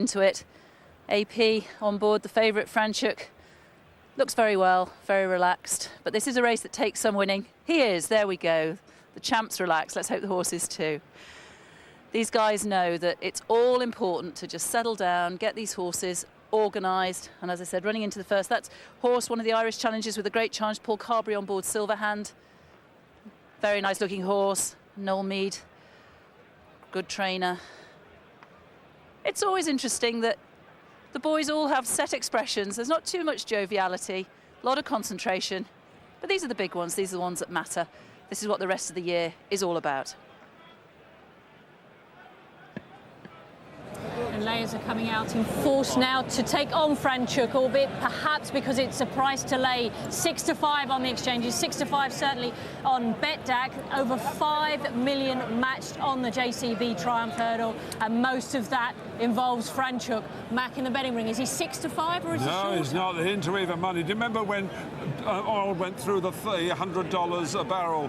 into it. AP on board, the favourite Franchoek. Looks very well, very relaxed. But this is a race that takes some winning. He is, there we go. The champ's relaxed. Let's hope the horse is too. These guys know that it's all important to just settle down, get these horses organised. And as I said, running into the first, that's horse, one of the Irish challengers with a great challenge, Paul Carberry on board, Silverhand. Very nice looking horse. Noel Mead, good trainer. It's always interesting that the boys all have set expressions. There's not too much joviality, a lot of concentration. But these are the big ones. These are the ones that matter. This is what the rest of the year is all about. And layers are coming out in force now to take on Franchoek, albeit perhaps because it's a price to lay 6-5 on the exchanges, 6-5 certainly on BetDAC, over 5 million matched on the JCB Triumph Hurdle, and most of that involves Franchoek. Mac in the betting ring, is he 6-5 or is he shorter? No, he's not into even money. Do you remember when oil went through the $100 a barrel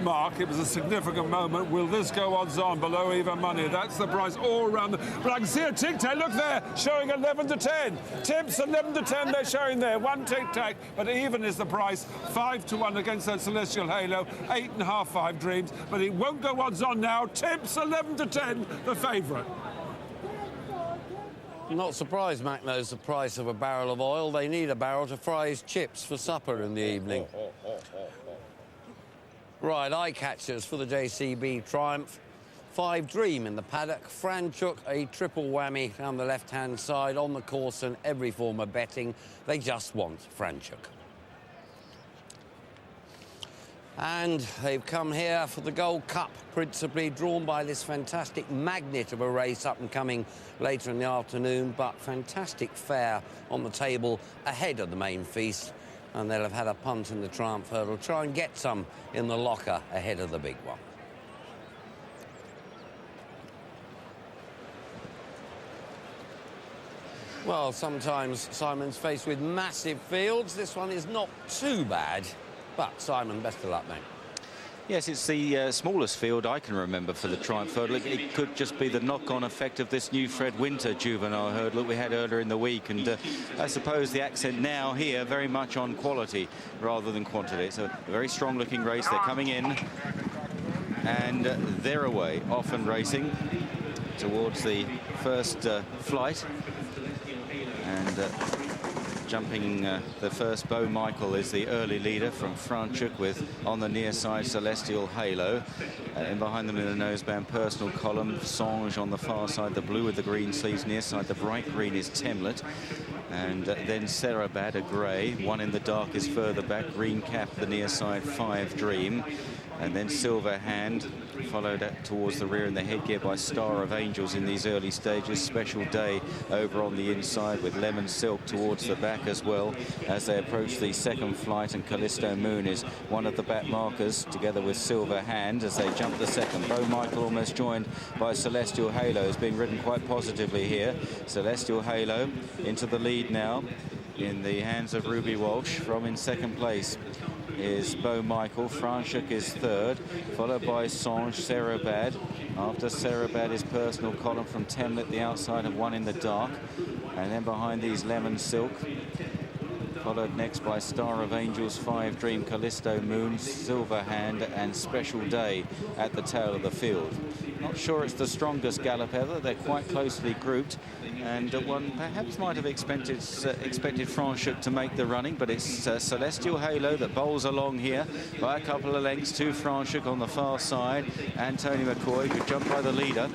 mark? It was a significant moment. Will this go odds on below even money? That's the price all round. But I can see a tic-tac, look there, showing 11 to 10. Tips 11 to 10 they're showing there. One tic-tac, but even is the price. 5 to 1 against that Celestial Halo. 8.5, 5 Dreams. But it won't go odds on now. Tips 11 to 10, the favourite. Not surprised Mac knows the price of a barrel of oil. They need a barrel to fry his chips for supper in the evening. Right, eye catchers for the JCB Triumph. 5 Dream in the paddock. Franchoek, a triple whammy down the left-hand side on the course and every form of betting. They just want Franchoek. And they've come here for the Gold Cup, principally drawn by this fantastic magnet of a race up and coming later in the afternoon, but fantastic fare on the table ahead of the main feast. And they'll have had a punt in the Triumph Hurdle, try and get some in the locker ahead of the big one. Well, sometimes Simon's faced with massive fields. This one is not too bad. But, Simon, best of luck, mate. Yes, it's the smallest field I can remember for the Triumph Hurdle. It could just be the knock-on effect of this new Fred Winter juvenile hurdle that we had earlier in the week. And I suppose the accent now here very much on quality rather than quantity. It's a very strong-looking race. They're coming in and they're away, off and racing towards the first flight. And jumping the first, Bo Michael is the early leader from Franchoek, with on the near side Celestial Halo, and behind them in the noseband Personal Column, Songe on the far side, the blue with the green sleeves near side, the bright green is Temlet, and then Serabad, a grey, one in the dark is further back, green cap the near side, 5 Dream, and then Silver Hand followed towards the rear in the headgear by Star of Angels in these early stages. Special Day over on the inside with Lemon Silk towards the back as well as they approach the second flight, and Callisto Moon is one of the back markers together with Silver Hand as they jump the second. Bo Michael almost joined by Celestial Halo, is being ridden quite positively here. Celestial Halo into the lead now in the hands of Ruby Walsh. From in second place is Bo Michael. Franchoek is third, followed by Songe, Serabad. After Serabad is Personal Column from Temlet, the outside of One in the Dark. And then behind these Lemon Silk, followed next by Star of Angels, 5 Dream, Callisto Moon, Silver Hand and Special Day at the tail of the field. Not sure it's the strongest gallop ever. They're quite closely grouped, and one perhaps might have expected Franchoek to make the running, but it's Celestial Halo that bowls along here by a couple of lengths to Franchoek on the far side. Anthony McCoy could jump by the leader.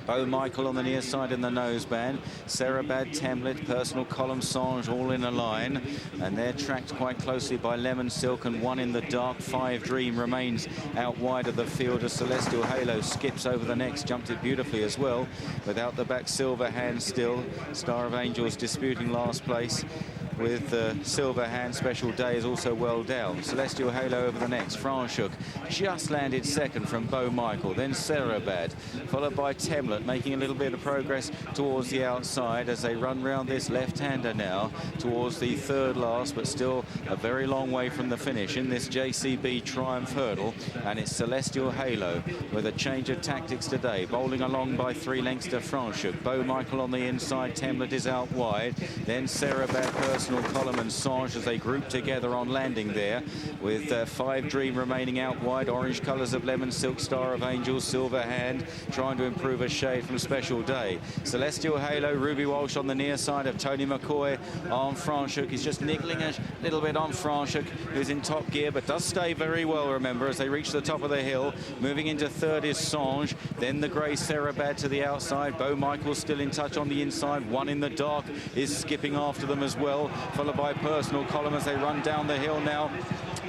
Bo Michael on the near side in the noseband. Serabad, Temlet, Personal Column, Songe all in a line, and they're tracked quite closely by Lemon Silk and One in the Dark. 5 Dream remains out wide of the field as Celestial Halo skips over the next, jumped it beautifully as well. Without the back, Silver Hand still. Star of Angels disputing last place with Silver Hand. Special Day is also well down. Celestial Halo over the next. Franchoek just landed second from Bo Michael, then Serabad, followed by Temlet. Temlet making a little bit of progress towards the outside as they run round this left-hander now towards the third last, but still a very long way from the finish in this JCB Triumph Hurdle. And it's Celestial Halo with a change of tactics today, bowling along by 3 lengths to Franchoek. Bo Michael on the inside, Temlet is out wide. Then Cerebad, Personal Column and Songe as they group together on landing there, with 5 Dream remaining out wide. Orange colours of Lemon Silk, Star of Angels, Silver Hand trying to improve a shade from Special Day. Celestial Halo, Ruby Walsh on the near side of Tony McCoy on Franchoek. He's just niggling a little bit on Franchoek, who's in top gear but does stay very well, remember, as they reach the top of the hill. Moving into third is Songe, then the grey Cerebad to the outside. Bo Michael still in touch on the inside. One in the dark is skipping after them as well, followed by Personal Column as they run down the hill now.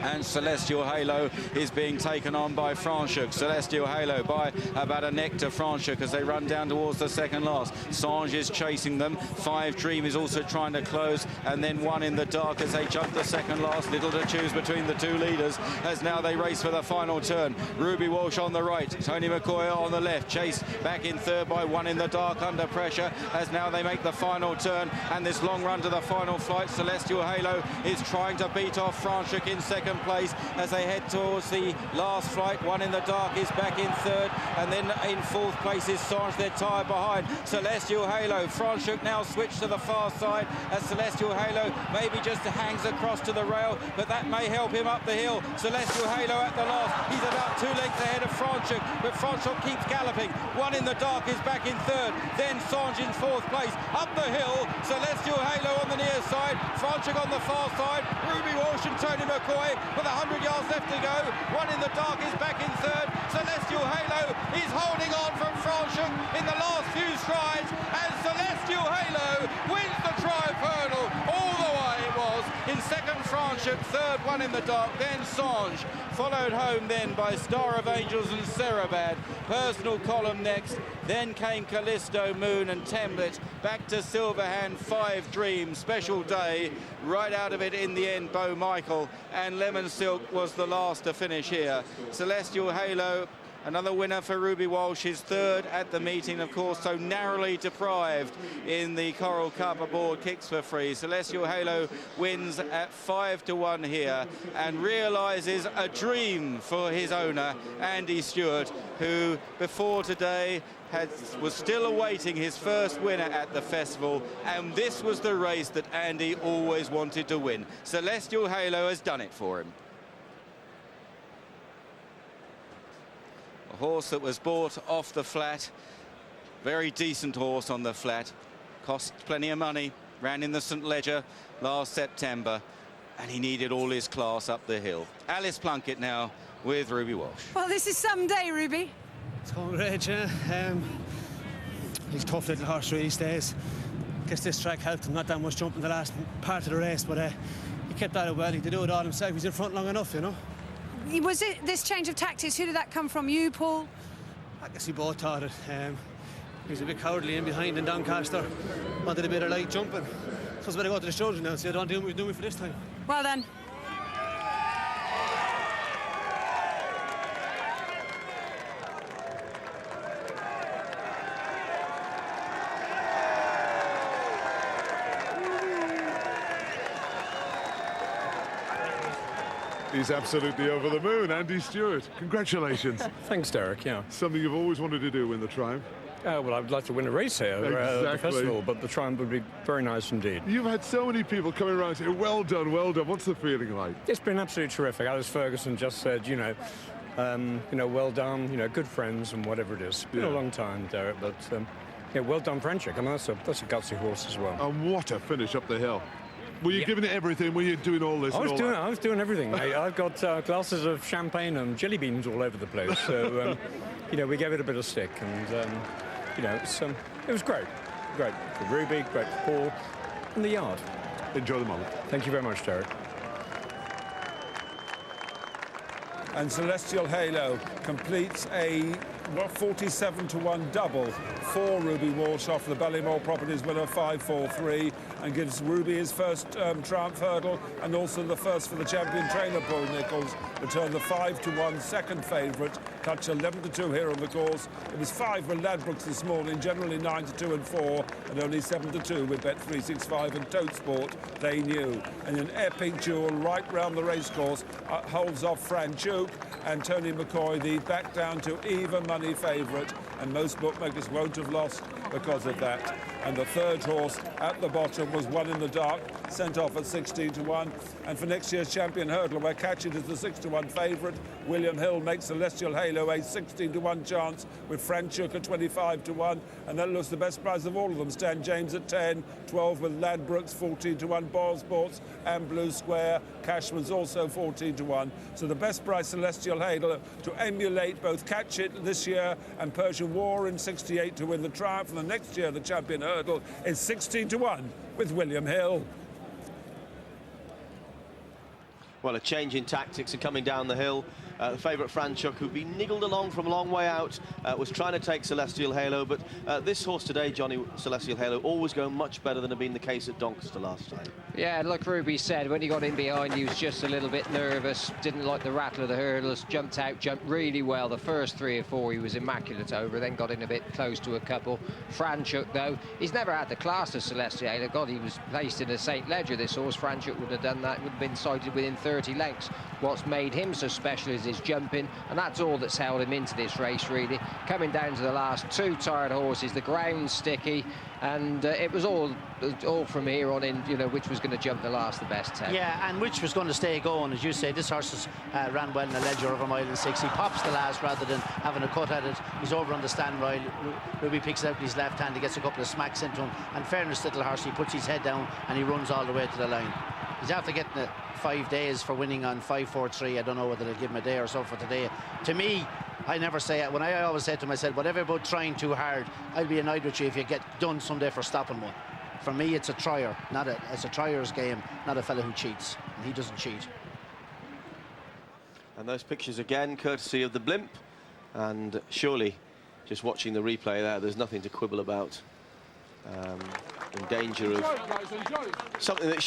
And Celestial Halo is being taken on by Franchoek. Celestial Halo by about a neck to Franchoek as they run down towards the second last. Songe is chasing them. 5 Dream is also trying to close, and then One in the dark as they jump the second last. Little to choose between the 2 leaders as now they race for the final turn. Ruby Walsh on the right, Tony McCoy on the left, chased back in third by One in the dark under pressure as now they make the final turn. And this long run to the final flight, Celestial Halo is trying to beat off Franchoek in second place as they head towards the last flight. One in the dark is back in third, and then in fourth place is Songe. They're tied behind Celestial Halo. Franchoek now switched to the far side as Celestial Halo maybe just hangs across to the rail, but that may help him up the hill. Celestial Halo at the last, he's about 2 lengths ahead of Franchoek, but Franchoek keeps galloping. One in the dark is back in third, then Songe in fourth place. Up the hill, Celestial Halo on the near side, Franchoek on the far side, Ruby Walsh and Tony McCoy with 100 yards left to go. One in the dark is back in third. Celestial Halo is holding on from Franchoek in the last few strides, and Celestial Halo wins the Triumph Hurdle. All the way it was. In second Franchoek, third One in the dark, then Songe, followed home then by Star of Angels and Cerebad. Personal Column next, then came Callisto, Moon and Temlet. Back to Silverhand, 5 Dream, Special Day, right out of it in the end, Bo Michael, and Lemon Silk was the last to finish here. Celestial Halo, another winner for Ruby Walsh, his third at the meeting, of course, so narrowly deprived in the Coral Cup aboard Kicks for Free. Celestial Halo wins at 5-1 here and realises a dream for his owner, Andy Stewart, who before today was still awaiting his first winner at the festival, and this was the race that Andy always wanted to win. Celestial Halo has done it for him. A horse that was bought off the flat, very decent horse on the flat, cost plenty of money, ran in the St Leger last September, and he needed all his class up the hill. Alice Plunkett now with Ruby Walsh. Well, this is some day, Ruby. It's going great, yeah. He's a tough little horse through these days. Guess this track helped him, not that much jumping the last part of the race, but he kept at it well. He did it all himself. He's in front long enough, you know. Was it this change of tactics? Who did that come from? You, Paul? I guess we both thought it. He was a bit cowardly in behind in Doncaster. Wanted a bit of light jumping. So I better go to the shoulders now and say, don't do what we're doing for this time. Well done. He's absolutely over the moon, Andy Stewart. Congratulations. Thanks, Derek, yeah. Something you've always wanted to do, win the Triumph. Well, I'd like to win a race here at the festival, but the Triumph would be very nice indeed. You've had so many people coming around saying, well done, well done. What's the feeling like? It's been absolutely terrific. Alice Ferguson just said, well done, good friends and whatever it is. It's been a long time, Derek, but well done, Franchoek. I mean, that's a gutsy horse as well. And what a finish up the hill. Were you giving it everything? Were you doing all this? I was doing everything. I've got glasses of champagne and jelly beans all over the place. So, we gave it a bit of stick, and it was great. Great for Ruby, great for Paul, and the yard. Enjoy the moment. Thank you very much, Derek. And Celestial Halo completes a 47 to 1 double for Ruby Walsh off the Ballymore Properties winner 5-4-3, and gives Ruby his first triumph hurdle and also the first for the champion trainer Paul Nicholls. Returned the 5 to 1 second favourite, touch 11 to 2 here on the course. It was 5 with Ladbrokes this morning, generally 9 to 2 and 4, and only 7 to 2 with Bet365 and Tote Sport. They knew. And an epic duel right round the racecourse holds off Franchoek and Tony McCoy, the back down to even money favourite, and most bookmakers won't have lost because of that. And the third horse at the bottom was One in the Dark, sent off at 16 to 1. And for next year's champion hurdle, where Catch It is the 6 to 1 favourite, William Hill makes Celestial Halo a 16 to 1 chance with Franchoek at 25 to 1. And that looks the best price of all of them. Stan James at 10, 12 with Ladbrokes, 14 to 1, Boyle Sports and Blue Square. Cashman's also 14 to 1. So the best price Celestial Halo to emulate both Catch It this year and Persian War in 68 to win the Triumph. And the next year, the champion hurdle is 16 to 1 with William Hill. Well, a change in tactics and coming down the hill. The favourite Franchoek, who'd been niggled along from a long way out, was trying to take Celestial Halo, but this horse today, Johnny, Celestial Halo, always going much better than had been the case at Doncaster last time. Yeah, like Ruby said, when he got in behind, he was just a little bit nervous, didn't like the rattle of the hurdles, jumped out, jumped really well. The first 3 or 4 he was immaculate over, then got in a bit close to a couple. Franchoek, though, he's never had the class of Celestial Halo. God, he was placed in a St. Ledger, this horse. Franchoek would have done that, would have been sighted within 30 lengths. What's made him so special is his jumping, and that's all that's held him into this race, really. Coming down to the last 2 tired horses, the ground's sticky, and it was all from here on in, you know, which was going to jump the last, the best 10. Yeah, and which was going to stay going, as you say. This horse ran well in the Ledger over 1 mile and 6. He pops the last rather than having a cut at it. He's over on the stand rail. Ruby picks out his left hand. He gets a couple of smacks into him. And fairness, little horse, he puts his head down and he runs all the way to the line. He's after getting it 5 days for winning on 5-4-3. I don't know whether they'll give him a day or so for today. To me, I never say it. When I always say to myself, whatever about trying too hard, I'll be annoyed with you if you get done someday for stopping one. For me, it's a trier, it's a trier's game, not a fellow who cheats. And he doesn't cheat. And those pictures again, courtesy of the blimp. And surely, just watching the replay there's nothing to quibble about. In danger of something that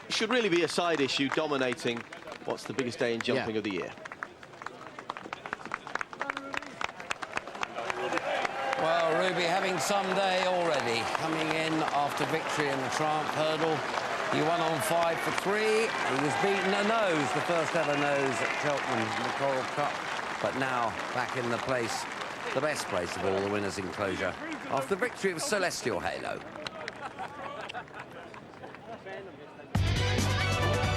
should really be a side issue, dominating what's the biggest day in jumping of the year. Well, Ruby having some day already, coming in after victory in the Triumph Hurdle. He won on 5 for 3. He was beaten a nose, the first ever nose at Cheltenham in the Coral Cup. But now back in the place, the best place of all the winners' enclosure, after the victory of Celestial Halo.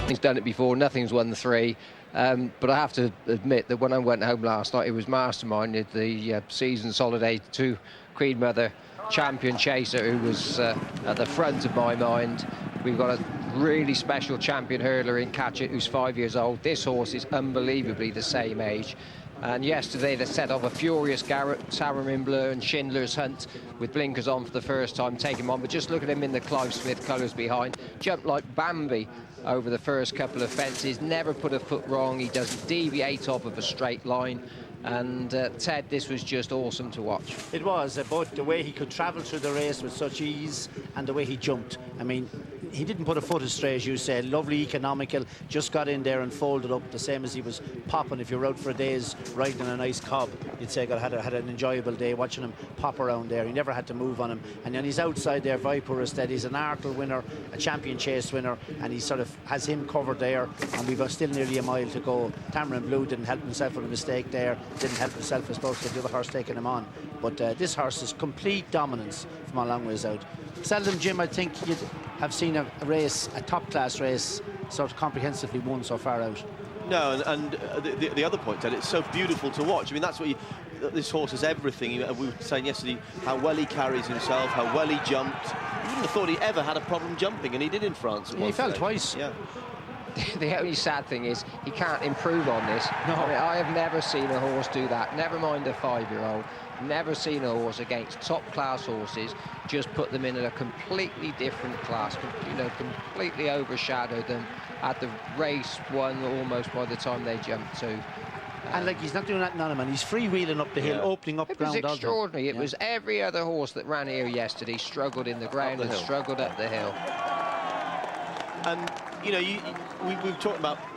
He's done it before, nothing's won the 3. But I have to admit that when I went home last night, it was masterminded, the season's holiday to Queen Mother champion Chaser, who was at the front of my mind. We've got a really special champion hurdler in Catch It, who's 5 years old. This horse is unbelievably the same age. And yesterday they set off a furious Garrett, Saramin Bleu and Schindler's Hunt with blinkers on for the first time, take him on. But just look at him in the Clive Smith colours behind. Jumped like Bambi over the first couple of fences, never put a foot wrong. He doesn't deviate off of a straight line. And Ted, this was just awesome to watch. It was, both the way he could travel through the race with such ease and the way he jumped. I mean, he didn't put a foot astray, as you said. Lovely, economical, just got in there and folded up, the same as he was popping. If you're out for a day's riding on a nice cob, you'd say God had an enjoyable day watching him pop around there. He never had to move on him. And then he's outside there, Viper is steady. He's an Arkle winner, a champion chase winner, and he sort of has him covered there. And we've still nearly a mile to go. Tamarin Blue didn't help himself with a mistake there. Didn't help himself, I suppose, with the other horse taking him on. But this horse is complete dominance from a long ways out. Seldom, Jim, I think you'd have seen a race, a top-class race, sort of comprehensively won so far out. No, and the other point, Ted, it's so beautiful to watch. I mean, that's what this horse has everything. We were saying yesterday how well he carries himself, how well he jumped. You wouldn't have thought he ever had a problem jumping, and he did in France. He fell twice. Yeah. The only sad thing is he can't improve on this. No. I mean, I have never seen a horse do that, never mind a 5-year-old. Never seen a horse against top-class horses just put them in a completely different class, you know, completely overshadowed them. Had the race won almost by the time they jumped to. And like, he's not doing that none of man. He's freewheeling up the hill, opening up ground. It was extraordinary. It was every other horse that ran here yesterday struggled in the ground and struggled up the hill. And, you know, we've talked about